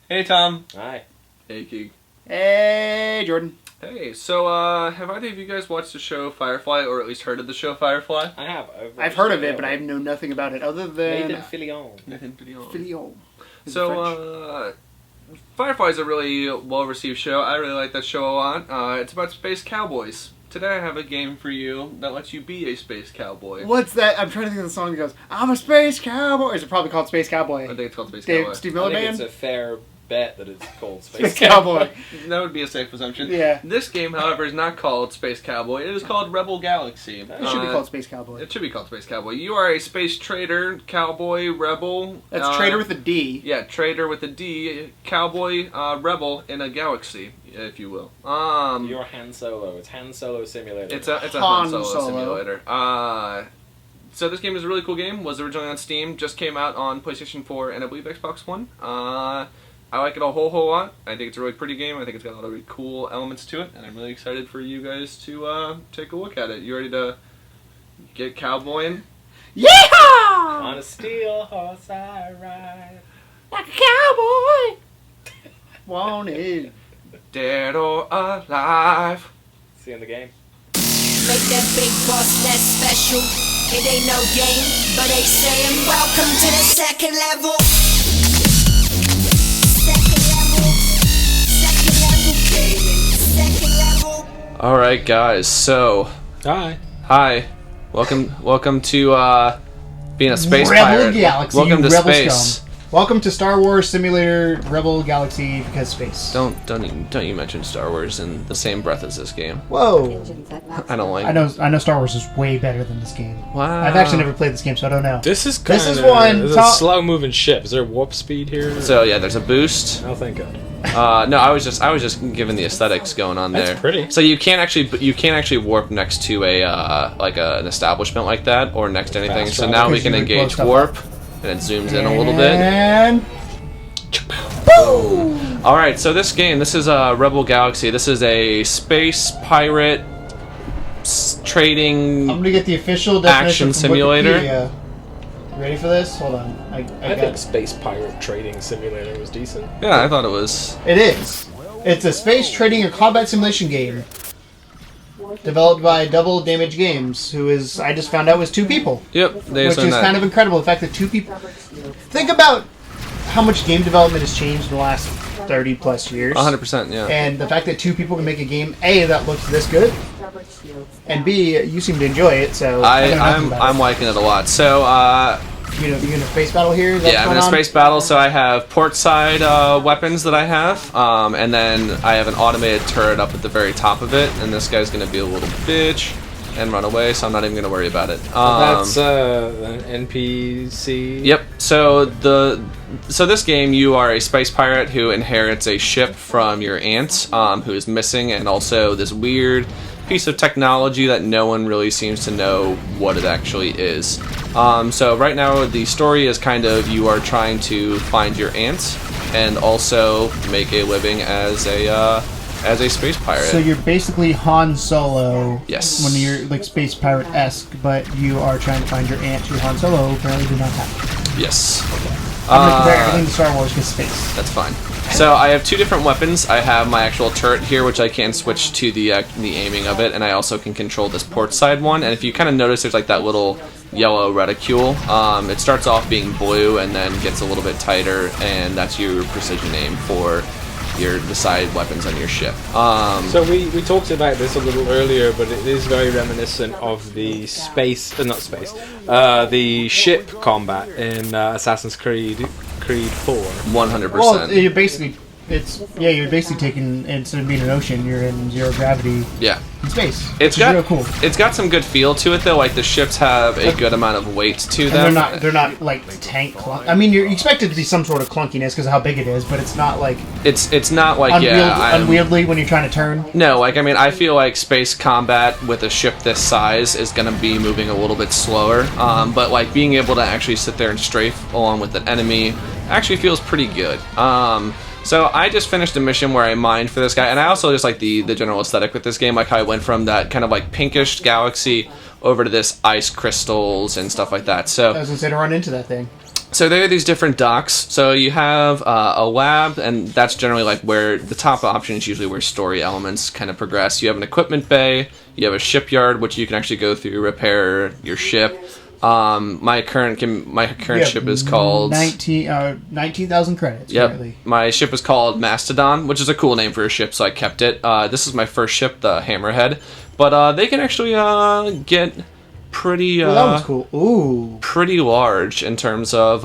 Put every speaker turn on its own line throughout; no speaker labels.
Hey, Tom.
Hi.
Hey, Keeg.
Hey, Jordan.
Hey, so, have either of you guys watched the show Firefly, or at least heard of the show Firefly?
I have.
I've heard of it, but I know nothing about it other than...
Nathan Fillion.
Fillion.
So, Firefly is a really well-received show. I really like that show a lot. It's about space cowboys. Today I have a game for you that lets you be a space cowboy.
What's that? I'm trying to think of the song that goes, I'm a space cowboy. Or is it probably called Space Cowboy?
I think it's called Space Cowboy.
Steve Miller
I think
Band?
it's a fair bet that it's called
Space
Space
Cowboy.
That would be a safe assumption.
Yeah.
This game, however, is not called Space Cowboy. It is called Rebel Galaxy.
It should be called Space Cowboy.
It should be called Space Cowboy. You are a space trader, cowboy, rebel.
That's trader with a D.
Yeah, trader with a D, cowboy, rebel in a galaxy, if you will.
You're Han Solo. It's Han Solo Simulator.
It's a Han Solo simulator. So this game is a really cool game. Was originally on Steam, just came out on PlayStation 4 and I believe Xbox One. I like it a whole lot. I think it's a really pretty game. I think it's got a lot of really cool elements to it, and I'm really excited for you guys to take a look at it. You ready to get cowboying?
Yeehaw!
On a steel horse I ride.
Like a cowboy. Wanted.
Dead or alive.
See you in the game.
Make that big boss that special. It ain't no game, but they saying welcome to the second level. Second level.
All right, guys. So, hi, welcome to being a space
Rebel
pirate.
Galaxy,
Welcome to
Rebel
space.
Scum. Welcome to Star Wars Simulator Rebel Galaxy because space.
Don't you mention Star Wars in the same breath as this game.
Whoa.
I don't like.
I know Star Wars is way better than this game.
Wow.
I've actually never played this game, so I don't know.
This is
one
This is a
top-
slow-moving ship. Is there warp speed here?
So yeah, there's a boost.
Oh, thank God.
No, I was just giving the aesthetics going on there.
That's pretty.
So you can't actually warp next to a an establishment like that or next to anything.
Fast
So
travel.
now we
Because
can
you would blow
engage
stuff
warp, and it zooms in a little bit.
And...
All right, so this is Rebel Galaxy. This is a space pirate trading.
I'm going to get the official definition
Action
from
simulator.
Wikipedia. You ready for this? Hold on. I
I think Space Pirate Trading Simulator was decent.
Yeah, I thought it was.
It is. It's a space trading or combat simulation game. Developed by Double Damage Games, who is, I just found out, was two people.
Yep, they
Which is kind of incredible. The fact that two people... Think about how much game development has changed in the last 30 plus years.
100%. Yeah.
And the fact that two people can make a game, A, that looks this good, and B, you seem to enjoy it, so I don't know nothing about
I'm
it.
liking it a lot. So
You in a space battle here? Is that
yeah, I'm
going
in a
on?
space battle. So I have port side weapons that I have, and then I have an automated turret up at the very top of it. And this guy's gonna be a little bitch and run away, so I'm not even gonna worry about it.
That's an NPC.
Yep. So this game, you are a space pirate who inherits a ship from your aunt, who is missing, and also this weird piece of technology that no one really seems to know what it actually is. So right now, the story is kind of you are trying to find your aunt and also make a living as a space pirate.
So you're basically Han Solo.
Yes.
When you're like space pirate-esque, but you are trying to find your aunt who Han Solo apparently did not have.
Yes.
I'm going to compare everything to Star Wars because space.
That's fine. So I have two different weapons. I have my actual turret here, which I can switch to the aiming of it, and I also can control this port side one. And if you kind of notice, there's like that little yellow reticule. It starts off being blue and then gets a little bit tighter, and that's your precision aim for the side weapons on your ship.
So we talked about this a little earlier, but it is very reminiscent of the the ship combat in Assassin's Creed 4.
100%.
Well, you're basically taking, instead of being an ocean, you're in zero gravity
Yeah.
in space.
It's
which
got
is real cool.
It's got some good feel to it though. Like the ships have a good amount of weight to them.
And they're not like tank clunk. I mean, you expect it to be some sort of clunkiness because of how big it is, but it's not like
It's not like
unwieldy when you're trying to turn.
No, like I mean, I feel like space combat with a ship this size is going to be moving a little bit slower. But like being able to actually sit there and strafe along with an enemy actually feels pretty good. So I just finished a mission where I mined for this guy, and I also just like the general aesthetic with this game, like how I went from that kind of like pinkish galaxy over to this ice crystals and stuff like that. So
I was gonna say to run into that thing.
So there are these different docks. So you have a lab, and that's generally like where the top option is usually where story elements kind of progress. You have an equipment bay, you have a shipyard, which you can actually go through, repair your ship. My current ship is called
19,000 credits.
Yep.
Apparently.
My ship is called Mastodon, which is a cool name for a ship, so I kept it. This is my first ship, the Hammerhead, but they can actually get pretty
that was cool. Ooh,
pretty large in terms of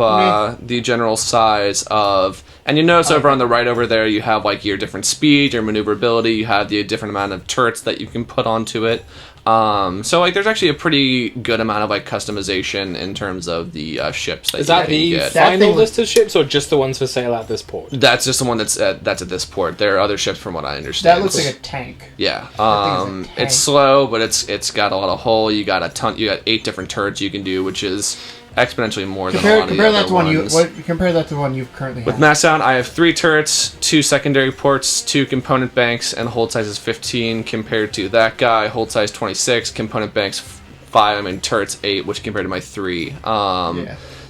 the general size of. And you notice over on the right over there, you have like your different speed, your maneuverability. You have the different amount of turrets that you can put onto it. So like, there's actually a pretty good amount of like customization in terms of the ships that
Is
you
that
can
the
get.
final list of ships, or just the ones for sale at this port?
That's just the one that's at this port. There are other ships, from what I understand.
that looks like a tank.
Yeah,
think it's a tank.
it's slow, but it's got a lot of hull. You got 8 different turrets you can do, which is exponentially more than a lot of the
Compare that
other
to one
ones.
compare that to the one you currently
With
have.
Mastodon, I have 3 turrets, 2 secondary ports, 2 component banks, and hold size is 15 compared to that guy. Hold size 26, component banks 5, and turrets 8, which compared to my 3.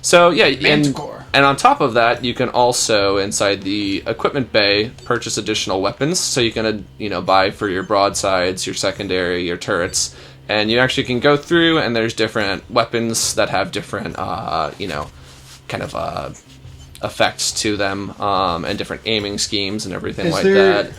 So yeah,
Manticore.
and on top of that, you can also inside the equipment bay purchase additional weapons. So you can buy for your broadsides, your secondary, your turrets. And you actually can go through, and there's different weapons that have different, effects to them, and different aiming schemes and everything that.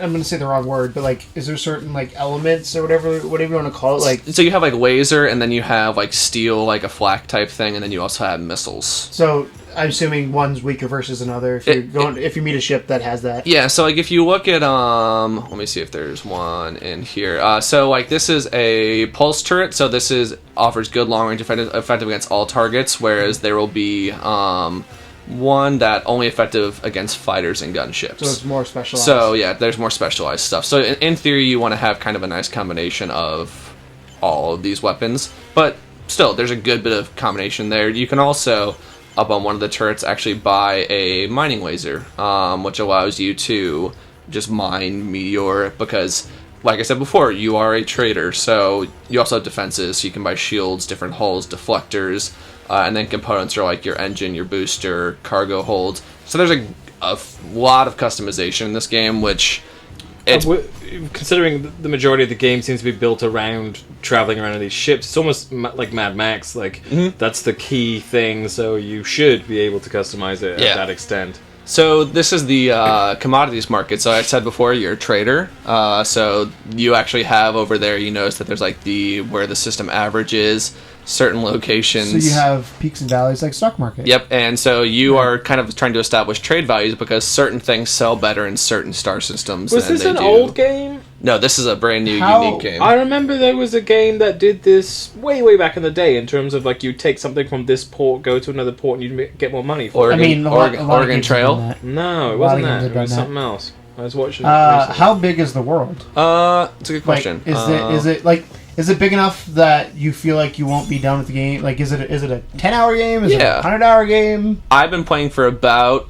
I'm going to say the wrong word, but like, is there certain like elements or whatever you want to call it? Like,
So you have like laser, and then you have like steel, like a flak type thing, and then you also have missiles.
so I'm assuming one's weaker versus another. If you meet a ship that has that.
Yeah, so like if you look at let me see if there's one in here. So like this is a pulse turret, so this offers good long range effective against all targets, whereas there will be one that only effective against fighters and gunships.
So it's more specialized.
So yeah, there's more specialized stuff. So in theory, you want to have kind of a nice combination of all of these weapons, but still, there's a good bit of combination there. You can also, up on one of the turrets, actually buy a mining laser, which allows you to just mine meteor, because, like I said before, you are a trader, so you also have defenses, so you can buy shields, different hulls, deflectors, and then components are like your engine, your booster, cargo holds. So there's a lot of customization in this game, which
considering the majority of the game seems to be built around traveling around in these ships, it's almost like Mad Max. Like, that's the key thing, so you should be able to customize it at that extent.
So this is the commodities market. So I said before, you're a trader. So you actually have over there, you notice that there's like where the system average is, certain locations.
So you have peaks and valleys like stock market.
Yep, and so you are kind of trying to establish trade values because certain things sell better in certain star systems
Was
than
this
they
an
do.
old game?
No, this is a brand new, unique game.
I remember there was a game that did this way back in the day, in terms of like you take something from this port, go to another port, and you get more money for it.
Oregon,
a lot of
Oregon
games
Trail.
have done
No, it
A lot
wasn't
of games
that.
have
It was
done that.
something else. I was watching.
that. How big is the world?
It's a good question.
Like, is it big enough that you feel like you won't be done with the game? Like, is it a 10-hour game? Is it a 100-hour game?
I've been playing for about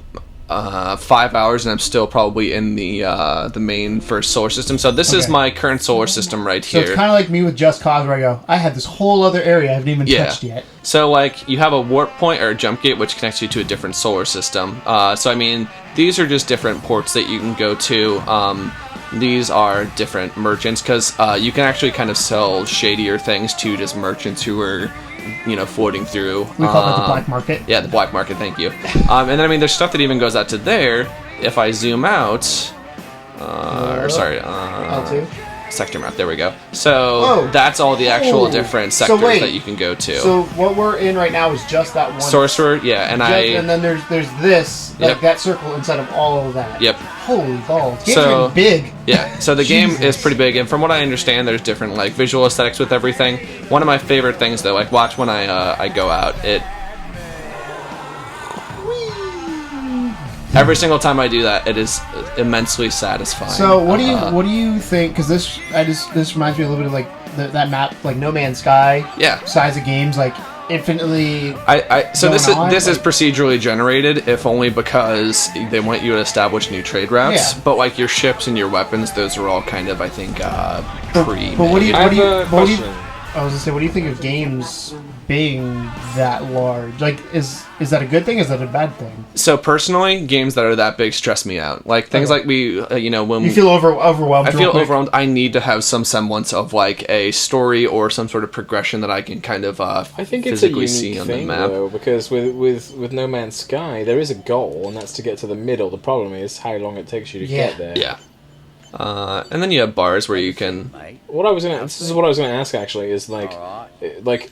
5 hours, and I'm still probably in the main first solar system. So this is
Okay.
my current solar system right
So
here.
it's kind of like me with Just Cause, where I go, I have this whole other area I haven't even touched yet.
So like you have a warp point or a jump gate which connects you to a different solar system. So I mean, these are just different ports that you can go to. These are different merchants, because you can actually kind of sell shadier things to just merchants who are, floating through.
We call that the black market.
Yeah, the black market, thank you. And then, I mean, there's stuff that even goes out to there. If I zoom out,
L2.
sector map, there we go. So that's all the actual different sectors that you can go to.
So what we're in right now is just that one.
Sorcerer, yeah, and
and then there's this, like that circle inside of all of that.
Yep.
Holy balls. Game's
So-
getting big.
Yeah, so the game
Jesus.
is pretty big, and from what I understand, there's different like visual aesthetics with everything. One of my favorite things, though, like watch when I go out, every single time I do that, it is immensely satisfying.
So what do you think? Because this reminds me a little bit of like that map, like No Man's Sky.
Yeah.
Size of games, like infinitely.
So this
going on,
is procedurally generated, if only because they want you to establish new trade routes.
Yeah.
But like your ships and your weapons, those are all kind of, I think, pre-made.
But what do you
I have a
what do you
question.
I was gonna say, what do you think of games being that large? Like, is that a good thing? Is that a bad thing?
So personally, games that are that big stress me out. Like things like when
You feel overwhelmed.
I
real
feel
quick?
overwhelmed. I need to have some semblance of like a story or some sort of progression that I can kind of
I think it's a
physically
unique
see on
thing,
the map.
though, because with No Man's Sky, there is a goal, and that's to get to the middle. The problem is how long it takes you to get there.
Yeah. And then you have bars where you can.
This is what I was gonna ask actually. Is like,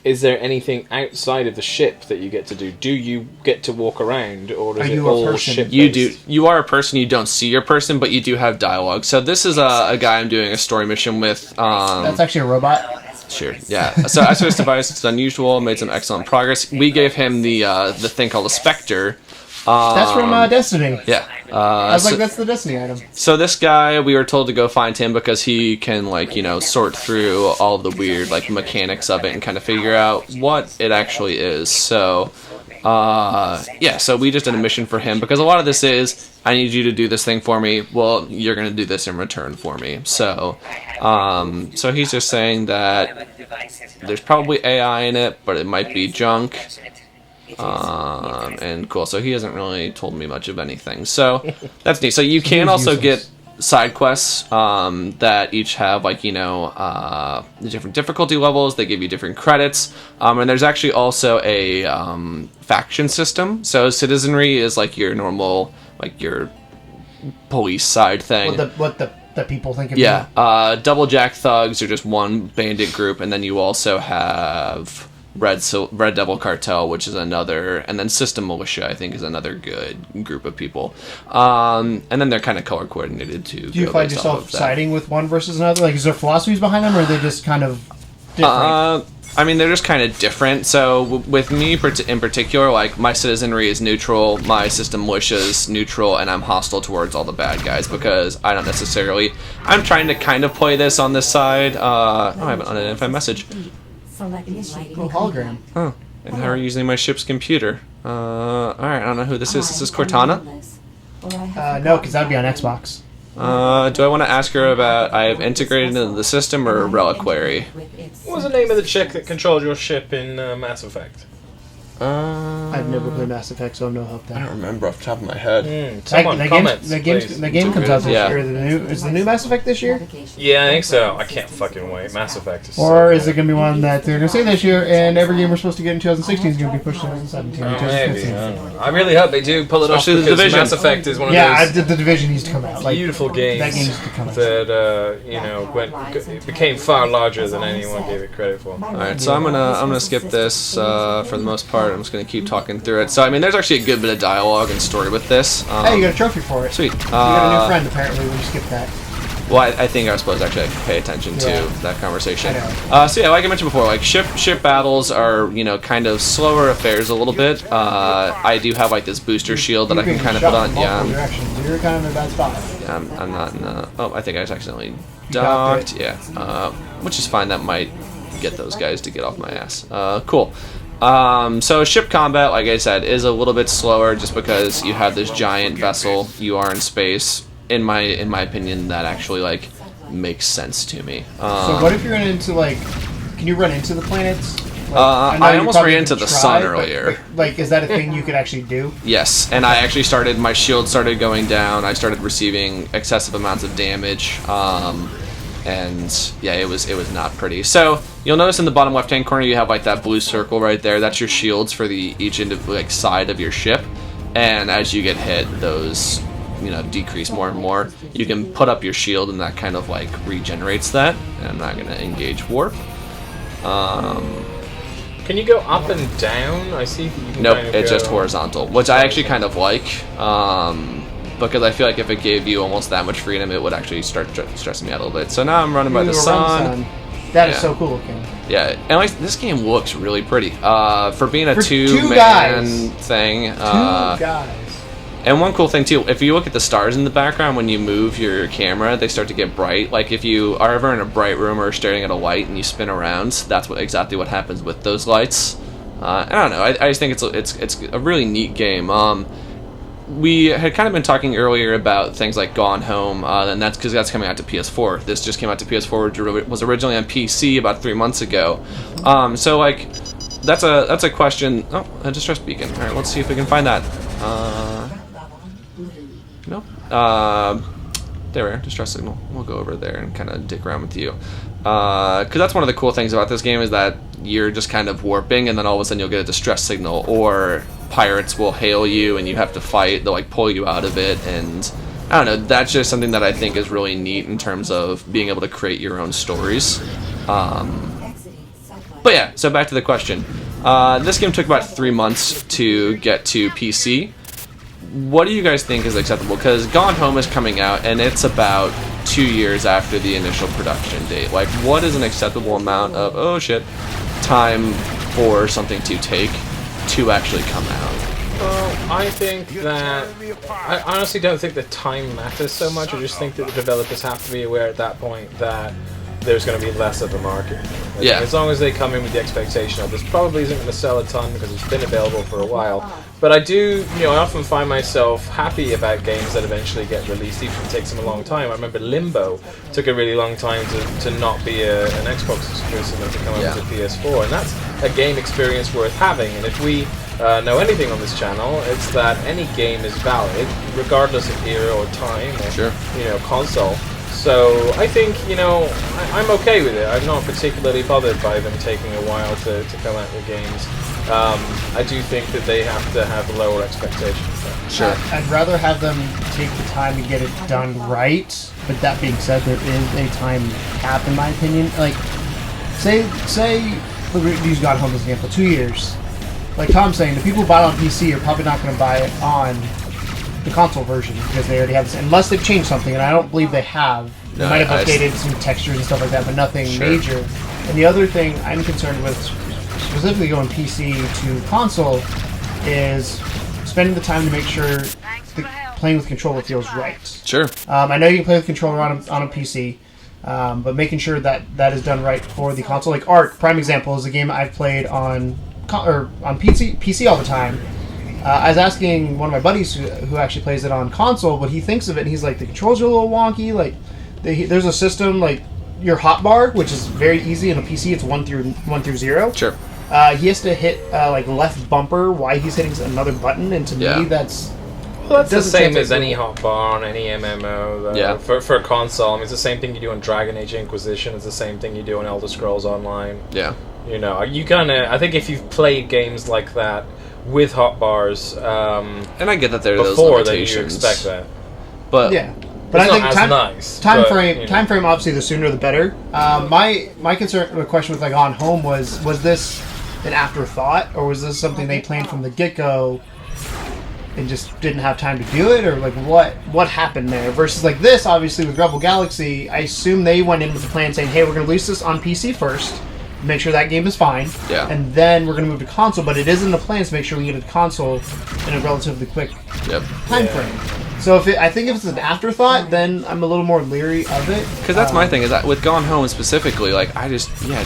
is there anything outside of the ship that you get to do? Do you get to walk around, or is
Are
it
you a
all
person?
ship?
You do. You are a person. You don't see your person, but you do have dialogue. So this is a guy I'm doing a story mission with.
That's actually a robot.
Sure. Yeah. So as for this device, it's unusual. Made some excellent progress. We gave him the thing called a Spectre.
That's from Destiny.
Yeah.
I was like, that's the Destiny item.
So this guy, we were told to go find him because he can, like, sort through all of the weird, like, mechanics of it and kind of figure out what it actually is. So, so we just did a mission for him because a lot of this is, I need you to do this thing for me. Well, you're going to do this in return for me. So, so he's just saying that there's probably AI in it, but it might be junk. And cool. So he hasn't really told me much of anything. So that's neat. So you can also get side quests that each have the different difficulty levels. They give you different credits. And there's actually also a faction system. So citizenry is like your normal, like your police side thing.
What the people think of
Yeah. Double Jack Thugs are just one bandit group, and then you also have Red Devil Cartel, which is another, and then System Militia, I think, is another good group of people. And then they're kind of color coordinated too.
Do you find yourself siding with one versus another? Like, is there philosophies behind them, or are they just kind of different?
I mean, they're just kind of different. So with me in particular, like, my citizenry is neutral, my System Militia is neutral, and I'm hostile towards all the bad guys because I don't necessarily. I'm trying to kind of play this on this side. I have an unidentified message.
Hologram.
Oh, and how are you using my ship's computer? Alright, I don't know who this is. Is this Cortana?
No, because that'd be on Xbox.
Do I want to ask her about I have integrated into the system or Reliquary?
What was the name of the chick that controlled your ship in Mass Effect?
I've never played Mass Effect, so I'm no help there.
I don't remember off the top of my head.
Someone comments,
the
please.
game comes out this
Yeah.
year. Is the new Mass Effect this year?
Yeah, I think so. I can't fucking wait. Mass Effect is
Or is it going to be one that they're going to say this year, and every game we're supposed to get in 2016 is going to be pushed to 2017 or
Oh, maybe.
2015?
I don't know. I really hope they do pull it off
Especially the
because
Division.
Mass Effect is one of
Yeah,
those
the Division needs to come out. Like,
beautiful games
that game needs to come out.
that it became far larger than anyone gave it credit for.
Alright, so I'm gonna skip this for the most part. I'm just gonna keep talking through it. So I mean, there's actually a good bit of dialogue and story with this.
Hey, you got a trophy for it.
Sweet.
You got a new friend, apparently, when you skip that.
Well, I think I was supposed to actually pay attention to
Yeah.
that conversation.
I
So yeah, like I mentioned before, like ship battles are kind of slower affairs a little bit. I do have like this booster shield that I
You're
can
being
kind of
shot
put on.
from
Yeah,
multiple directions. You're kind of in a bad spot.
I'm not in a... Oh, I think I just accidentally
docked
docked. Yeah, which is fine. That might get those guys to get off my ass. Cool. So ship combat, like I said, is a little bit slower just because you have this giant vessel. You are in space. In my opinion, that actually like makes sense to me.
So what if you're into like? Can you run into the planets? Like, know
I
you
almost
probably
ran into
can
the
try,
sun
but,
earlier.
like, is that a thing you could actually do?
Yes, and I actually started. My shield started going down. I started receiving excessive amounts of damage. And yeah, it was not pretty. So you'll notice in the bottom left-hand corner you have like that blue circle right there. That's your shields for each like side of your ship. And as you get hit, those decrease more and more. You can put up your shield, and that kind of like regenerates that. And I'm not gonna engage warp.
Can you go up and down? I see. You can
Nope,
kind of
it's
go-
just horizontal, which I actually kind of like. Because I feel like if it gave you almost that much freedom, it would actually start stressing me out a little bit. So now I'm running by
You
the
were around
sun.
That is
Yeah.
so cool looking.
Yeah, and like this game looks really pretty. For being a
For two
two-man
guys.
thing.
Two guys.
And one cool thing too, if you look at the stars in the background when you move your camera, they start to get bright. Like if you are ever in a bright room or staring at a light and you spin around, that's exactly what happens with those lights. I don't know. I just think it's a really neat game. we had kind of been talking earlier about things like Gone Home, and that's because that's coming out to PS4. This just came out to PS4, which was originally on PC about 3 months ago. So like, that's a question. Oh, a distress beacon. All right, let's see if we can find that. Nope. There we are, distress signal. We'll go over there and kind of dig around with you. Because that's one of the cool things about this game is that you're just kind of warping, and then all of a sudden you'll get a distress signal, or pirates will hail you and you have to fight. They'll like pull you out of it, and I don't know. That's just something that I think is really neat in terms of being able to create your own stories. But yeah, so back to the question. This game took about 3 months to get to PC. What do you guys think is acceptable? Because Gone Home is coming out, and it's about 2 years after the initial production date. Like, what is an acceptable amount of, time for something to take to actually come out?
Well, I think that... I honestly don't think that time matters so much. I just think that the developers have to be aware at that point that there's going to be less of a market.
Yeah.
As long as they come in with the expectation of this probably isn't going to sell a ton because it's been available for a while. But I do, I often find myself happy about games that eventually get released, even if it takes them a long time. I remember Limbo took a really long time to not be an Xbox exclusive and to come over to PS4, and that's a game experience worth having. And if we know anything on this channel, it's that any game is valid, regardless of era or time or console. So I think, I'm okay with it. I'm not particularly bothered by them taking a while to come out with games. I do think that they have to have lower expectations.
Sure.
I'd rather have them take the time to get it done right. But that being said, there is a time cap, in my opinion. Like, say, use Gone Home as an example. 2 years. Like Tom's saying, the people who buy it on PC are probably not going to buy it on the console version because they already have this, unless they've changed something, and I don't believe they have. They might have updated some textures and stuff like that, but nothing major. And the other thing I'm concerned with, specifically going PC to console, is spending the time to make sure playing with controller feels right.
Sure.
I know you can play with controller on a PC, but making sure that that is done right for the console. Like Ark, prime example, is a game I've played on PC all the time. I was asking one of my buddies who actually plays it on console what he thinks of it, and he's like, the controls are a little wonky. Like, there's a system like your hotbar, which is very easy in a PC. It's 1 through 0.
Sure.
He has to hit like left bumper while he's hitting another button, and to me that's
the same as any hotbar on any MMO. Though. For a console, I mean, it's the same thing you do on Dragon Age Inquisition. It's the same thing you do on Elder Scrolls Online.
Yeah.
You kind of. I think if you've played games like that with hotbars,
and I get that there are those
before,
limitations.
Then you expect that.
But
yeah. But
it's
I think time frame, obviously, the sooner the better. My question with like On Home was this an afterthought, or was this something they planned from the get-go and just didn't have time to do it, or like what happened there? Versus like this, obviously with Rebel Galaxy, I assume they went in with the plan saying, hey, we're going to release this on PC first, make sure that game is fine, and then we're going to move to console. But it is in the plans to make sure we get a console in a relatively quick time frame. So I think if it's an afterthought, then I'm a little more leery of it.
Because that's my thing, is that with Gone Home specifically, like,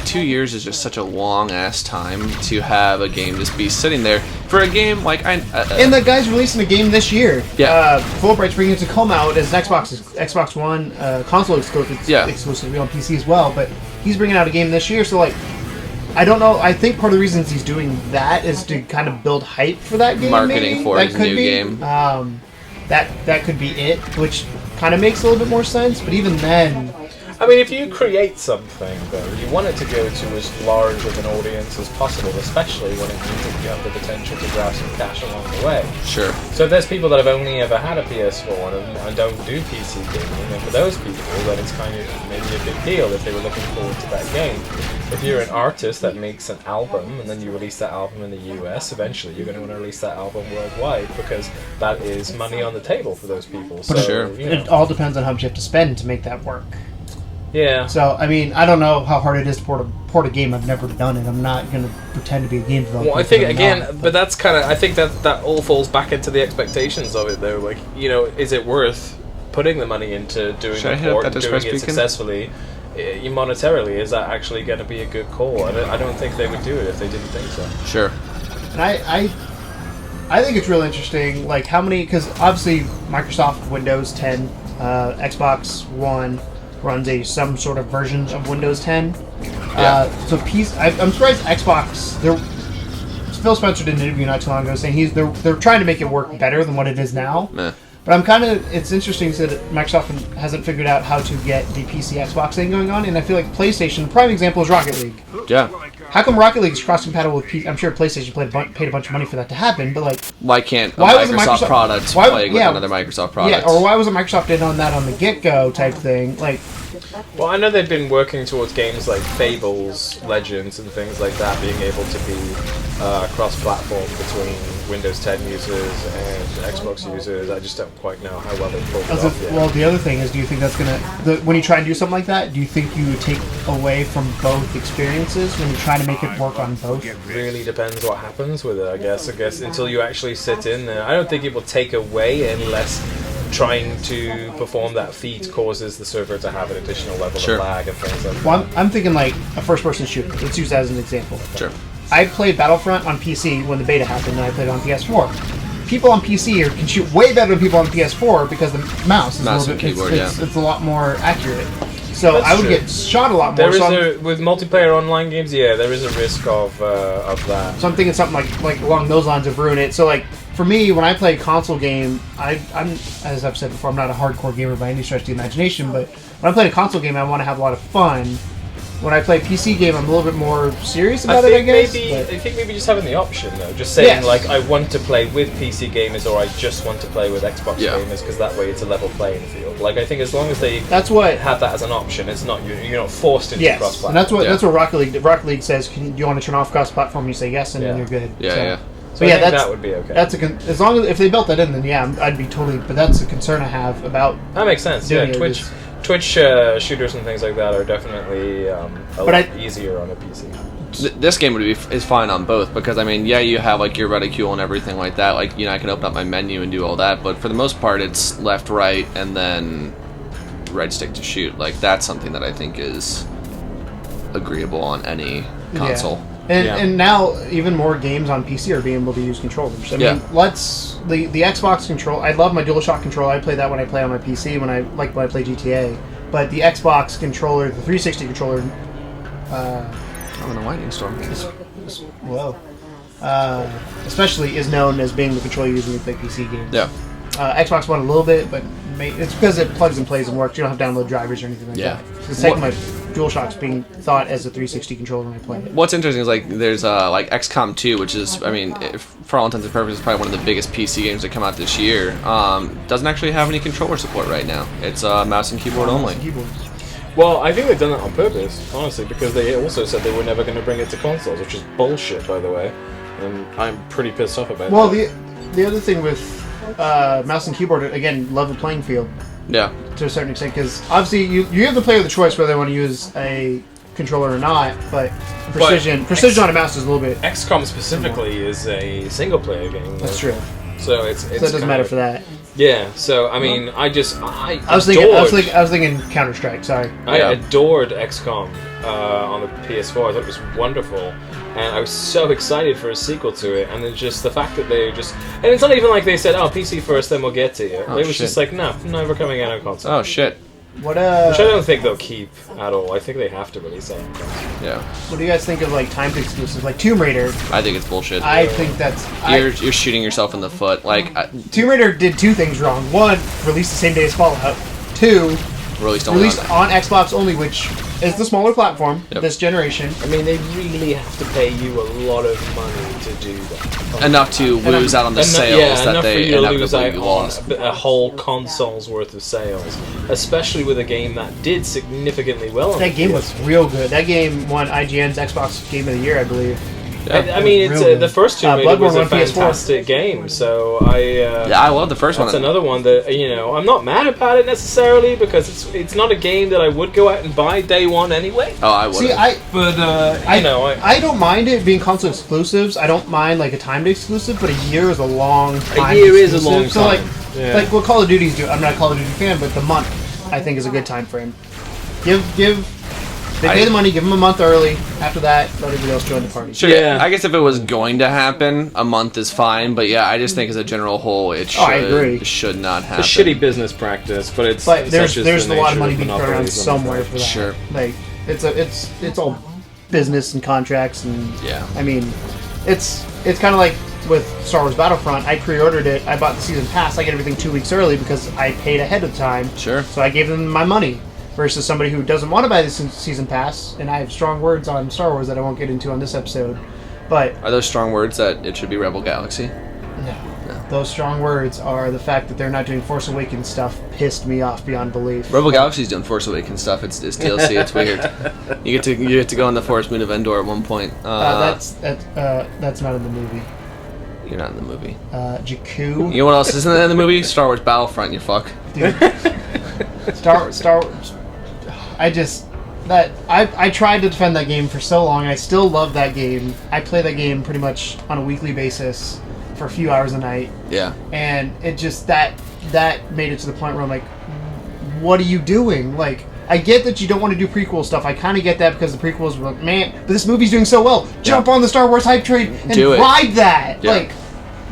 2 years is just such a long-ass time to have a game just be sitting there. For a game, like,
and the guy's releasing a game this year.
Yeah.
Fulbright's bringing it to come out as an Xbox One console exclusively on PC as well, but he's bringing out a game this year, so, like, I don't know. I think part of the reasons he's doing that is to kind of build hype for that game.
Marketing for his new game.
That could be it, which kind of makes a little bit more sense. But even then,
I mean, if you create something, though, you want it to go to as large of an audience as possible, especially when it means that you have the potential to grab some cash along the way.
Sure.
So there's people that have only ever had a PS4 and don't do PC gaming, and for those people, then it's kind of maybe a big deal if they were looking forward to that game. If you're an artist that makes an album and then you release that album in the US, eventually you're going to want to release that album worldwide because that is money on the table for those people. So,
sure.
It all depends on how much you have to spend to make that work.
Yeah.
So, I mean, I don't know how hard it is to port a game. I've never done it. I'm not going to pretend to be a game developer.
Well, I think, again, but that's kind of... I think that all falls back into the expectations of it, though. Like, is it worth putting the money into doing the port and doing it successfully? Monetarily, is that actually going to be a good call? I don't think they would do it if they didn't think so.
Sure. And I I think it's really interesting, like how many, because obviously Microsoft Windows 10, Xbox One runs some sort of version of Windows 10.
Yeah.
So I'm surprised Xbox. Phil Spencer did an interview not too long ago saying they're trying to make it work better than what it is now.
Meh.
But it's interesting that Microsoft hasn't figured out how to get the PC Xbox thing going on, and I feel like PlayStation, the prime example is Rocket League.
Yeah.
How come Rocket League is cross-compatible with PC? I'm sure PlayStation paid a bunch of money for that to happen, but like...
Why can't
why
a Microsoft product play with another Microsoft product?
Yeah, or why wasn't Microsoft in on that on the get-go type thing? Like...
Well, I know they've been working towards games like Fables, Legends, and things like that being able to be cross-platform between Windows 10 users and Xbox users. I just don't quite know how well they've pulled it off yet.
Well, the other thing is, do you think that's going to... When you try and do something like that, do you think you would take away from both experiences when you try to make it work on both?
It really depends what happens with it, I guess. Until you actually sit in there. I don't think it will take away unless trying to perform that feat causes the server to have an additional level of lag and things like that.
Well, I'm thinking like a first-person shooter. Let's use that as an example.
Sure.
I played Battlefront on PC when the beta happened, and I played it on PS4. People on PC can shoot way better than people on PS4 because the mouse is a little bit, it's a lot more accurate. So
That's
I would
true.
get shot a lot more.
With multiplayer online games, there is a risk of that.
So I'm thinking something like along those lines of ruin it. So like for me, when I play a console game, I'm as I've said before, I'm not a hardcore gamer by any stretch of the imagination. But when I play a console game, I want to have a lot of fun. When I play a PC game, I'm a little bit more serious about it, I guess.
I think maybe just having the option, though. Just saying, like, I want to play with PC gamers or I just want to play with Xbox gamers, because that way it's a level playing field. Like, I think as long as they have that as an option, it's not you're not forced into cross-platform.
And that's what Rocket League says. Do you want to turn off cross-platform? You say yes, and then you're good.
So I think that would be okay.
That's as long as if they built that in, then I'd be totally. But that's a concern I have about.
That makes sense. Yeah, Twitch shooters and things like that are definitely a lot easier on a PC.
This game is fine on both because I mean, you have like your reticule and everything like that. Like I can open up my menu and do all that, but for the most part, it's left, right, and then right stick to shoot. Like that's something that I think is agreeable on any console.
And now even more games on PC are being able to use controllers. I mean, the Xbox control. I love my DualShock controller. I play that when I play on my PC when I play GTA. But the Xbox controller, the 360 controller,
in a lightning storm.
Especially is known as being the controller you use when you play PC games.
Yeah.
Xbox One a little bit, but it's because it plugs and plays and works. You don't have to download drivers or anything like that. The second my DualShock's being thought as a 360 controller when I play it.
What's interesting is like there's like XCOM 2, which is for all intents and purposes probably one of the biggest PC games that come out this year. Doesn't actually have any controller support right now. It's mouse and keyboard only.
Well, I think they've done that on purpose, honestly, because they also said they were never going to bring it to consoles, which is bullshit, by the way. And I'm pretty pissed off about that.
Well, the other thing with mouse and keyboard, again, level playing field.
Yeah.
To a certain extent, because obviously you have the player the choice whether they want to use a controller or not, but precision on a mouse is a little bit.
XCOM specifically is a single player game.
That's true.
So it
doesn't matter for that.
Yeah. So I mean, I was
thinking Counter Strike. Sorry.
I adored XCOM on the PS4. I thought it was wonderful. And I was so excited for a sequel to it, and then just the fact that they and it's not even like they said, PC first, then we'll get to you. It was just like, no, never coming out on console.
Oh, shit.
Which
I don't think they'll keep at all. I think they have to release that on console.
Yeah.
What do you guys think of, like, timed exclusives? Like, Tomb Raider.
I think it's bullshit.
I think that's...
You're shooting yourself in the foot. Like
Tomb Raider did two things wrong. One, released the same day as Fallout. Two... Released on Xbox only, which is the smaller platform this generation.
I mean, they really have to pay you a lot of money to do that.
Enough to lose out on the sales that they inevitably
lost. A whole console's worth of sales, especially with a game that did significantly well.
That game was real good. That game won IGN's Xbox Game of the Year, I believe.
Yeah. I mean, it's the first Tomb Raider was a fantastic game, so
I love the first one.
That's another one that I'm not mad about it necessarily because it's not a game that I would go out and buy day one anyway.
Oh, I would.
See, I don't mind it being console exclusives. I don't mind like a timed exclusive, but a year is a long time.
A year is a long time.
So like what Call of Duty's do. I'm not a Call of Duty fan, but the month I think is a good time frame. Give They pay the money, give them a month early. After that, let everybody else join the party.
Sure.
Yeah.
I guess if it was going to happen, a month is fine. But yeah, I just think as a general whole, it
I agree.
should not happen.
It's a shitty business practice, but it's
But there's
such is the
a lot
nature
of money being thrown around
monopolies on
somewhere
the
for that.
Sure.
Like it's all business and contracts and
Yeah.
I mean, it's kind of like with Star Wars Battlefront. I pre-ordered it. I bought the season pass. I get everything 2 weeks early because I paid ahead of time.
Sure.
So I gave them my money. Versus somebody who doesn't want to buy the season pass, and I have strong words on Star Wars that I won't get into on this episode. But
Are those strong words that it should be Rebel Galaxy?
no. Those strong words are the fact that they're not doing Force Awakens stuff pissed me off beyond belief.
Rebel Galaxy's doing Force Awakens stuff. It's DLC. It's weird. You get to go on the Forest Moon of Endor at one point.
That's not in the movie.
You're not in the movie.
Jakku.
You know what else isn't in the movie? Star Wars Battlefront. You fuck.
Dude. Star Wars. I tried to defend that game for so long. I still love that game. I play that game pretty much on a weekly basis for a few hours a night.
Yeah.
And it just that made it to the point where I'm like, what are you doing? Like, I get that you don't want to do prequel stuff. I kind of get that because the prequels were like, man, but this movie's doing so well. Jump on the Star Wars hype train and
Do it.
ride that.
Yeah.
Like,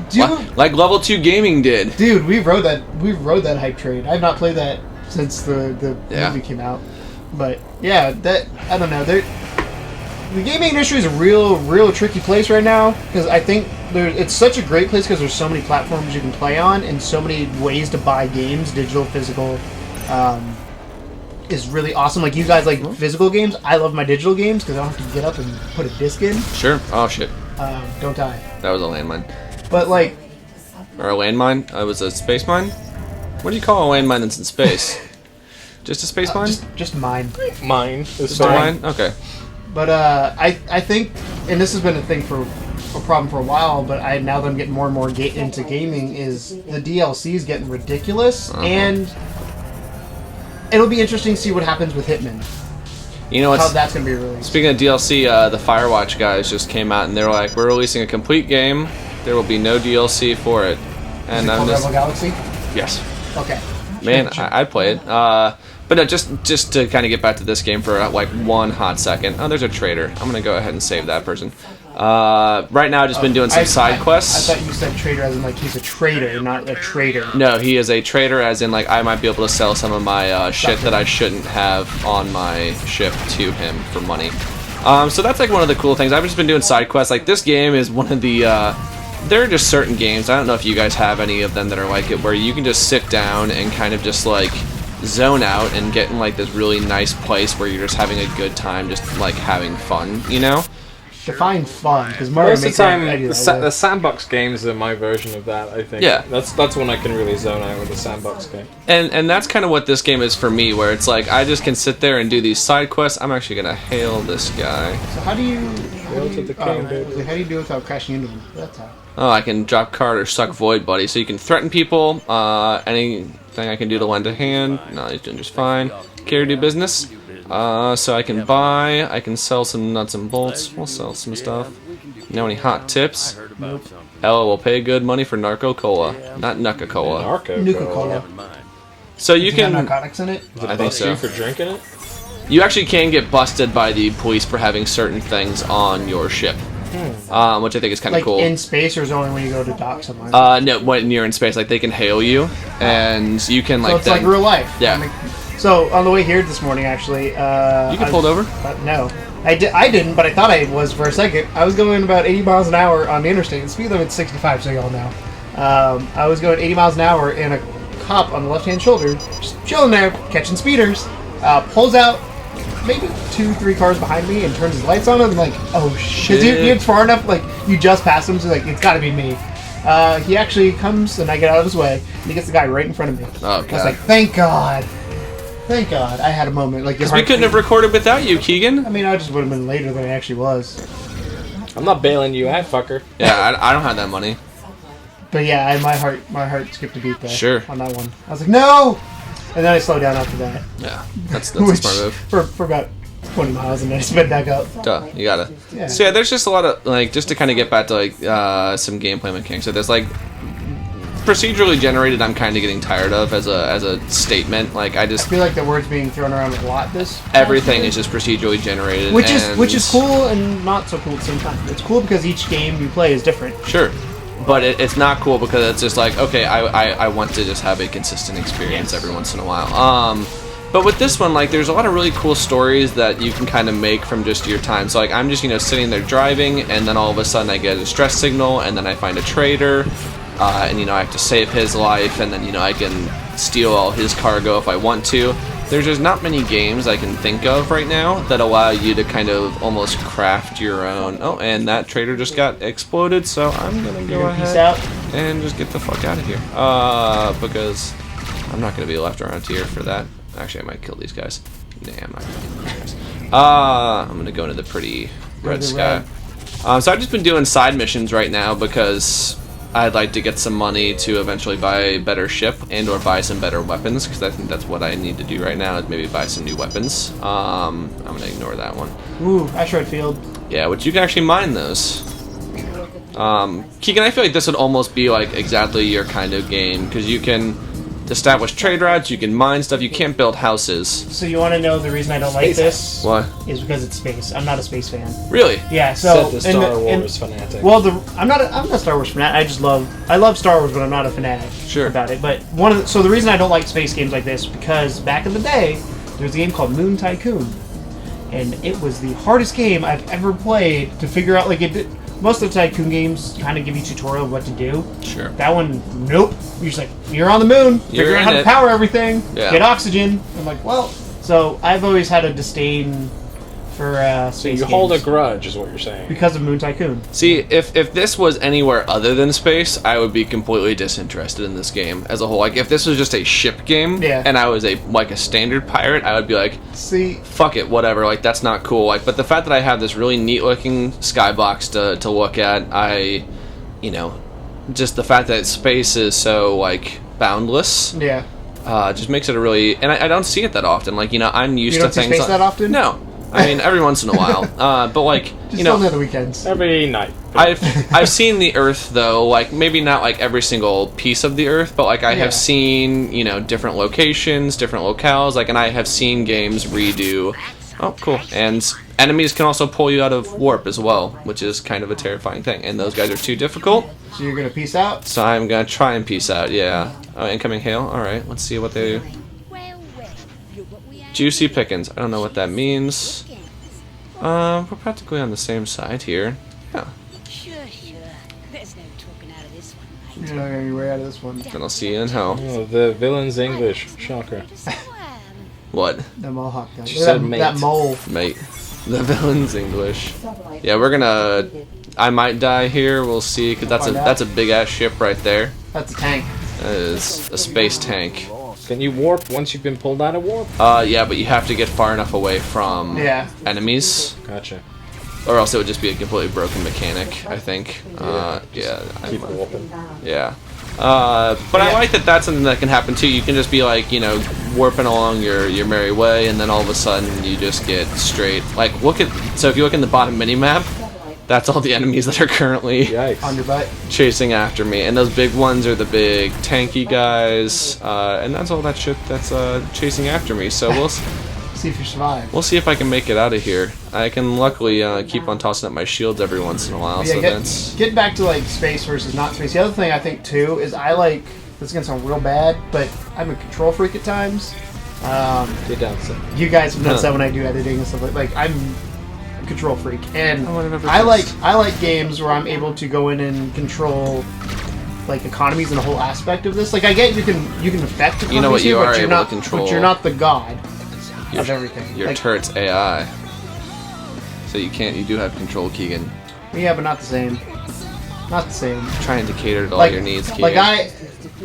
dude,
Like Level 2 Gaming did.
dude, we rode that hype train. I've not played that since the
Yeah.
movie came out. But yeah, that I don't know. The gaming industry is a real tricky place right now because I think it's such a great place because there's so many platforms you can play on and so many ways to buy games, digital, physical. Is really awesome. Like you guys like physical games. I love my digital games because I don't have to get up and put a disc in.
Sure. Oh shit.
Don't die.
That was a landmine.
But like,
Or a landmine? It was a space mine? What do you call a landmine that's in space? Just a space mine?
just mine.
Mine is
Just a
fine.
mine? Okay.
But I think, and this has been a thing for a problem for a while. But now that I'm getting more and more into gaming, is the DLC is getting ridiculous, and it'll be interesting to see what happens with Hitman.
You know
How
what's...
that's going to be released.
Speaking of DLC, the Firewatch guys just came out and they're like, we're releasing a complete game. There will be no DLC for it. And
Is it
I'm
called
just...
Rebel Galaxy?
Yes.
Okay.
Man, I'd play it. But no, just to kind of get back to this game for like one hot second. Oh, there's a traitor. I'm going to go ahead and save that person. Right now, I've just been doing some side quests.
I thought you said trader as in like he's a trader, not a trader.
No, he is a trader, as in like I might be able to sell some of my shit that I shouldn't have on my ship to him for money. So that's like one of the cool things. I've just been doing side quests. Like this game is one of the... there are just certain games, I don't know if you guys have any of them that are like it, where you can just sit down and kind of just like zone out and get in like this really nice place where you're just having a good time, just like having fun, you know?
Define fun, because Mario
Most of
makes
the time,
it
the sandbox games are my version of that. I think.
Yeah.
That's when I can really zone out with a sandbox game.
And that's kind of what this game is for me, where it's like I just can sit there and do these side quests. I'm actually gonna hail this guy.
So how do you?
to the king, dude.
How do you do it without crashing into them? That's how.
Oh, I can drop card or suck void, buddy. So you can threaten people. Anything I can do to lend a hand. No, he's doing just fine. Care to do business. So I can buy. I can sell some nuts and bolts. We'll sell some stuff. Know any hot tips? Ella will pay good money for Narco Cola, not Nuka Cola.
Nuka-Cola.
So you
Does it have
can.
narcotics in it?
I think so.
You for drinking it?
You actually can get busted by the police for having certain things on your ship, which I think is kind of
Like
cool.
in space, or is it only when you go to dock somewhere?
No, when you're in space, like they can hail you, and you can like.
So it's like real life.
Yeah.
So on the way here this morning, actually,
You get pulled over?
No, I didn't, but I thought I was for a second. I was going about 80 miles an hour on the interstate. The speed limit's 65, so y'all know. I was going 80 miles an hour, and a cop on the left-hand shoulder, just chilling there, catching speeders, pulls out maybe 2-3 cars behind me and turns his lights on. And I'm like, oh shit! It's far enough. Like you just passed him, so like it's got to be me. He actually comes, and I get out of his way, and he gets the guy right in front of me.
Oh,
I was
God.
like, thank God. Thank God, I had a moment. Like,
Because we couldn't have recorded without you, Keegan.
I mean, I just would have been later than I actually was.
I'm not bailing you out, fucker.
Yeah, I don't have that money.
But yeah, my heart skipped a beat there.
Sure.
On that one, I was like, no, and then I slowed down after that.
Yeah, that's a smart move.
For about 20 miles, and then I sped back up.
Duh, you gotta.
Yeah.
So yeah, there's just a lot of like, just to kind of get back to like some gameplay mechanics. So there's like procedurally generated, I'm kind of getting tired of as a statement. Like I
I
just
feel like the word's being thrown around a lot. This
everything is just procedurally generated,
which
and
is cool and not so cool at the same time. It's cool because each game you play is different.
Sure. But it's not cool because it's just like, okay, I want to just have a consistent experience every once in a while. But with this one, like, there's a lot of really cool stories that you can kind of make from just your time. So, like, I'm just, sitting there driving, and then all of a sudden I get a stress signal, and then I find a trader, and, I have to save his life, and then, I can steal all his cargo if I want to. There's just not many games I can think of right now that allow you to kind of almost craft your own. Oh, and that trader just got exploded, so I'm gonna go ahead
Peace out.
and just get the fuck out of here. Because I'm not gonna be left around here for that. Actually, I might kill these guys. Nah, I'm not gonna kill these guys. I'm gonna go into the pretty red sky. So I've just been doing side missions right now because I'd like to get some money to eventually buy a better ship and or buy some better weapons, because I think that's what I need to do right now, is maybe buy some new weapons. I'm gonna ignore that one.
Ooh, asteroid field.
Yeah, which you can actually mine those. Keegan, I feel like this would almost be like exactly your kind of game, because you can establish trade routes, you can mine stuff, you can't build houses.
So you want to know the reason I don't like this?
What?
Is because it's space. I'm not a space fan.
Really?
Yeah. So
Said the Star Wars fanatic.
Well, I'm not a Star Wars fanatic. I love Star Wars, but I'm not a fanatic
Sure.
about it. But so the reason I don't like space games like this, because back in the day there was a game called Moon Tycoon, and it was the hardest game I've ever played to figure out. Like most of the Tycoon games kind of give you a tutorial of what to do.
Sure.
That one, nope. You're just like, you're on the moon. Figure out how to power everything.
Yeah.
Get oxygen. I'm like, well. So I've always had a disdain for space games.
So you hold a grudge, is what you're saying.
Because of Moon Tycoon.
See, if this was anywhere other than space, I would be completely disinterested in this game as a whole. Like, if this was just a ship game,
Yeah.
and I was a standard pirate, I would be like,
See,
fuck it, whatever. Like, that's not cool. Like, but the fact that I have this really neat looking skybox to look at, just the fact that space is so like boundless,
yeah.
just makes it a really. And I don't see it that often. Like, I'm used
You don't
to
see
things
space that often?
No. I mean, every once in a while. But like,
Just on the other weekends.
Every night.
I've seen the Earth though, like maybe not like every single piece of the Earth, but like I have seen, different locations, different locales, like, and I have seen games redo. Oh, cool. And enemies can also pull you out of warp as well, which is kind of a terrifying thing. And those guys are too difficult,
So you're gonna peace out?
so I'm gonna try and peace out. Yeah. Oh, incoming hail. All right. Let's see what they. Juicy pickings. I don't know what that means. We're practically on the same side here. Yeah.
Sure. There's no talking out of this one,
You're not gonna be way out of this one.
Then I'll see you in hell.
Oh, the villain's English. Shocker.
What?
That mohawk guy.
She said mate.
That mole.
Mate. The villain's English. Yeah, we're gonna. I might die here. We'll see, because that's a big ass ship right there.
That's a tank.
That is a space tank.
Can you warp once you've been pulled out of warp?
Yeah, but you have to get far enough away from enemies,
Gotcha.
or else it would just be a completely broken mechanic, I think.
Keep warping.
Yeah. But I like that that's something that can happen too. You can just be like, warping along your merry way, and then all of a sudden you just get straight. Like, so if you look in the bottom mini map, that's all the enemies that are currently
Yikes.
On your butt.
chasing after me, and those big ones are the big tanky guys, and that's all that shit that's chasing after me. So we'll
See if you survive.
see if I can make it out of here. I can luckily keep on tossing up my shields every once in a while.
Yeah,
So that's
getting back to like space versus not space. The other thing I think too is I like. This is gonna sound real bad, but I'm a control freak at times.
Get down, son.
You guys have noticed that when I do editing and stuff like I'm a control freak, and
whatever
I
it is.
like games where I'm able to go in and control like economies and the whole aspect of this. Like I get you can affect economies,
You know what you
here,
are
but you're
able to
not,
control.
but you're not the god of everything.
your
Like,
turret's AI. So you do have control, Keegan.
yeah, but not the same. Not the same.
Trying to cater to all
Like
your needs, Keegan.
like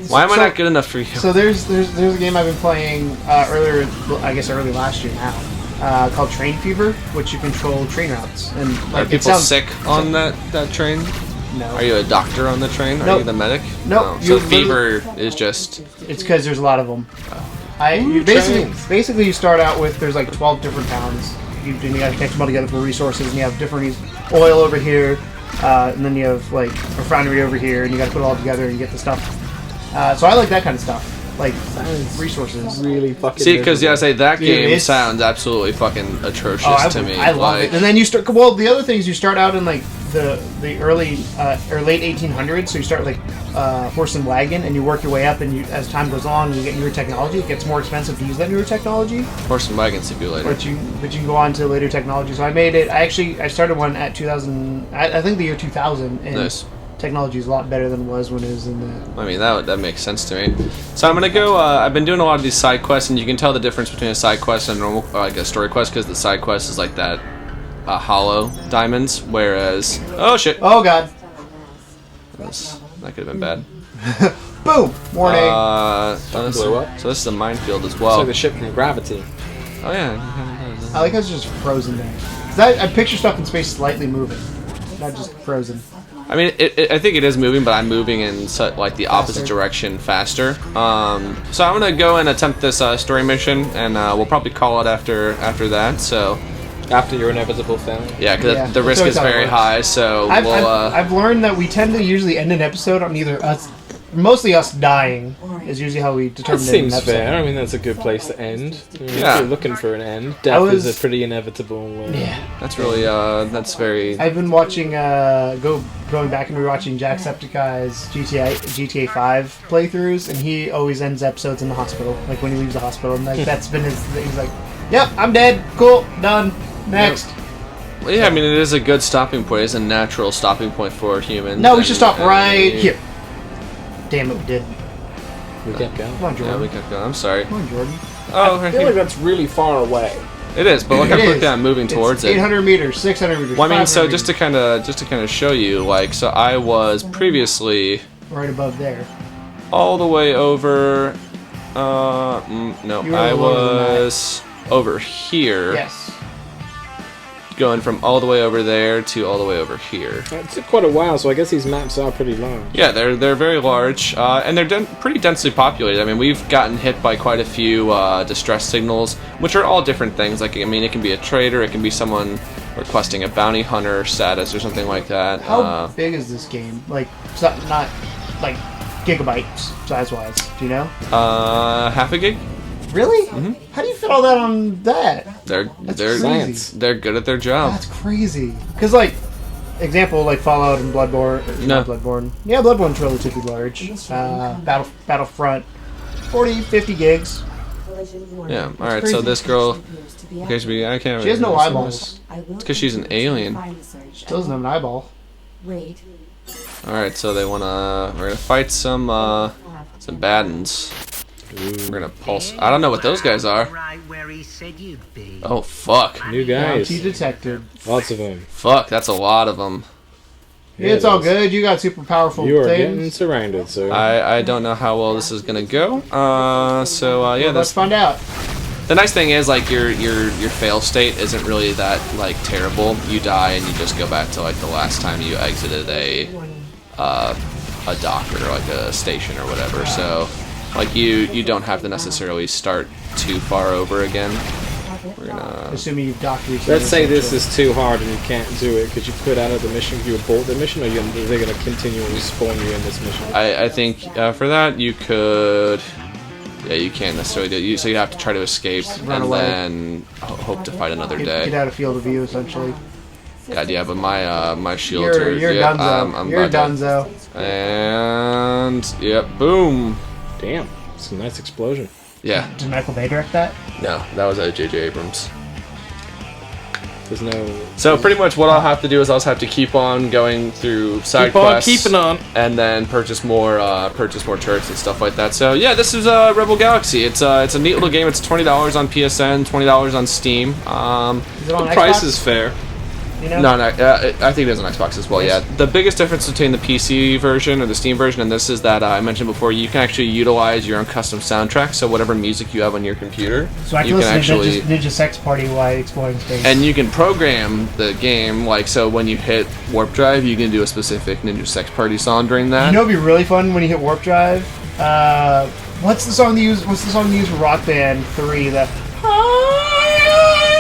Why am I
so-
not good enough for you?
So there's a game I've been playing early last year now, called Train Fever, which you control train routes and
Are
like it
people
sounds
sick on that train?
no.
Are you a doctor on the train? Are
Nope.
you the medic?
Nope.
No. So
You
fever is just.
It's because there's a lot of them.
trains.
Basically you start out with there's like 12 different towns. You got to connect them all together for resources, and you have different oil over here, and then you have like a refinery over here, and you got to put it all together and get the stuff So I like that kind of stuff. Like resources.
Really fucking.
See, because I say that
Dude,
game
it's-
sounds absolutely fucking atrocious
Oh,
to me.
I love
like,
it. And then you start. Well, the other thing is you start out in like the early or late 1800s. So you start like horse and wagon, and you work your way up. And you, as time goes on, you get newer technology. It gets more expensive to use that newer technology.
Horse and Wagon Simulator.
But you can go on to later technology. So I made it. I started one at 2000. I think the year 2000. And
Nice.
technology is a lot better than it was when it was in the.
I mean, that makes sense to me. So I'm gonna go. I've been doing a lot of these side quests, and you can tell the difference between a side quest and a normal, like a story quest, because the side quest is like that hollow diamonds, whereas oh shit,
Oh god!
that could have been bad.
Boom! Warning.
blew up.
So this is a minefield as
It's
well.
like the ship from Gravity.
Oh yeah.
I like how it's just frozen there. 'Cause I picture stuff in space slightly moving, not just frozen.
I mean, I think it is moving, but I'm moving in like the opposite
Faster.
direction faster. So I'm gonna go and attempt this story mission, and we'll probably call it after that. So
After your inevitable failure.
yeah, because
Yeah,
the
that's
risk
always
is
how it
very
works.
high. So
I've learned that we tend to usually end an episode on either us, mostly us dying is usually how we
That
determine an
seems
episode.
fair. I mean, that's a good place to end.
Yeah.
If you're looking for an end, death
was-
is a pretty inevitable.
Yeah,
that's really that's very.
I've been watching going back and rewatching Jacksepticeye's GTA 5 playthroughs, and he always ends episodes in the hospital, like when he leaves the hospital, and like that's been his. He's like, "Yep, I'm dead. Cool, done. Next."
Well, yeah, I mean, it is a good stopping point. It's a natural stopping point for humans.
No, we should stop right
and-
here. Damn it, we did.
We kept going.
Come on, Jordan.
Yeah, we kept going. I'm sorry.
Come on, Jordan.
Oh,
I feel like that's really far away.
it is, but look how
It
quickly
is.
I'm moving towards
It's
it.
800 meters, 600 meters.
Well, I mean, so
500
just to kind of show you, like, so I was previously
right above there.
all the way over. No,
You were
I
lower than that.
was over here,
Yes.
going from all the way over there to all the way over here.
It took quite a while, so I guess these maps are pretty large.
Yeah, they're very large, and they're pretty densely populated. I mean, we've gotten hit by quite a few distress signals, which are all different things. Like, I mean, it can be a trader, it can be someone requesting a bounty hunter status or something like that.
How big is this game? Like, not like gigabytes size-wise. Do you know?
Half a gig.
Really? How do you fit all that on that?
They're
crazy.
they're good at their job.
That's crazy. Because, like, example, like Fallout and Bloodborne.
No.
Not Bloodborne. Yeah, Bloodborne's relatively large. Battlefront, 40, 50 gigs.
Yeah. All right.
crazy.
So this girl, okay, I can't.
She has no eyeballs.
It's because she's an alien.
She doesn't have an eyeball.
Wait.
All right. So we're gonna fight some bad uns. We're gonna pulse. I don't know what those guys are.
Right where he said you'd be.
Oh fuck.
New guys.
Bounty detected.
Lots of them.
Fuck. That's a lot of them.
Yeah, it's all good. You got super powerful
You are
things.
getting surrounded, sir.
I don't know how well this is gonna go. Yeah.
Let's find out.
The nice thing is, like, your fail state isn't really that, like, terrible. You die and you just go back to, like, the last time you exited a dock or like a station or whatever. So, like, you don't have to necessarily start too far over again. We're gonna.
Assuming you've docked recently.
Let's say this is too hard and you can't do it. Could you quit out of the mission? Could you abort the mission, or are they going to continually spawn you in this mission?
I think for that you could. Yeah, you can't necessarily do it. So you have to try to escape
run
and
away.
then hope to fight another
Get
day.
out of field of view, essentially.
God, yeah, but my shields are.
You're
yeah,
Dunzo. You're
about
Dunzo.
to- And yep, boom.
Damn, it's a nice explosion.
Yeah,
Did Michael Bay direct that?
no, that was J.J. Abrams.
There's no.
So pretty much what I'll have to do is I'll just have to keep on going through side quests,
keeping on.
and then purchase more turrets and stuff like that. So yeah, this is Rebel Galaxy. It's a neat little game. It's $20 on PSN, $20 on Steam.
Is it on
The
Xbox?
price is fair.
You know?
No, I think it is on Xbox as well. Yeah, the biggest difference between the PC version or the Steam version and this is that I mentioned before, you can actually utilize your own custom soundtrack. So whatever music you have on your computer,
So I can
you can
listen
actually
to Ninja Sex Party while exploring space.
and you can program the game like so. When you hit warp drive, you can do a specific Ninja Sex Party song during that.
you know, it'd be really fun when you hit warp drive. What's the song they use? What's the song they use for Rock Band 3? The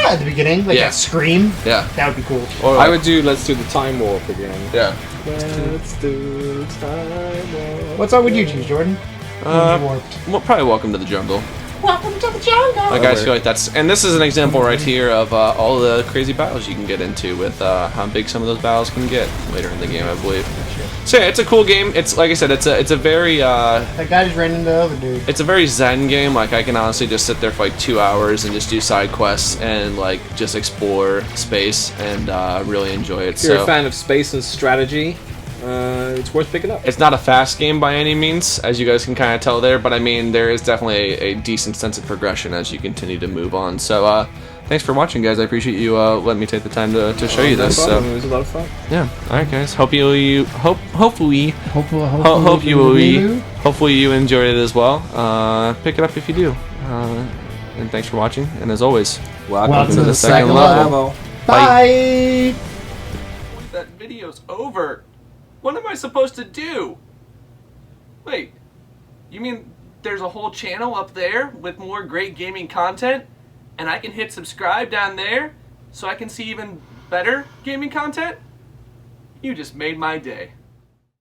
at the beginning, like
Yeah.
that scream.
Yeah.
That would be cool.
Or
I would do. Let's do the time warp again.
Yeah.
Let's do time warp.
What song would you choose, Jordan? Warped.
Well, probably Welcome to the Jungle.
Welcome to the jungle.
Like, I feel like that's, and this is an example right here of all the crazy battles you can get into with how big some of those battles can get later in the game, I believe. So yeah, it's a cool game. It's like I said, it's a very
that guy just ran into the other dude.
it's a very zen game. Like, I can honestly just sit there for like 2 hours and just do side quests and like just explore space and really enjoy it.
If you're a fan of space and strategy, it's worth picking up.
It's not a fast game by any means, as you guys can kind of tell there, but I mean, there is definitely a decent sense of progression as you continue to move on. So, thanks for watching, guys. I appreciate you letting me take the time to show you this.
No
So,
problem. It was a lot of fun.
yeah. All right, guys. Hopefully you enjoyed it as well. Pick it up if you do. And thanks for watching. And as always,
Welcome
to the second level.
Bye.
That video's over. What am I supposed to do? Wait, you mean there's a whole channel up there with more great gaming content, and I can hit subscribe down there so I can see even better gaming content? You just made my day.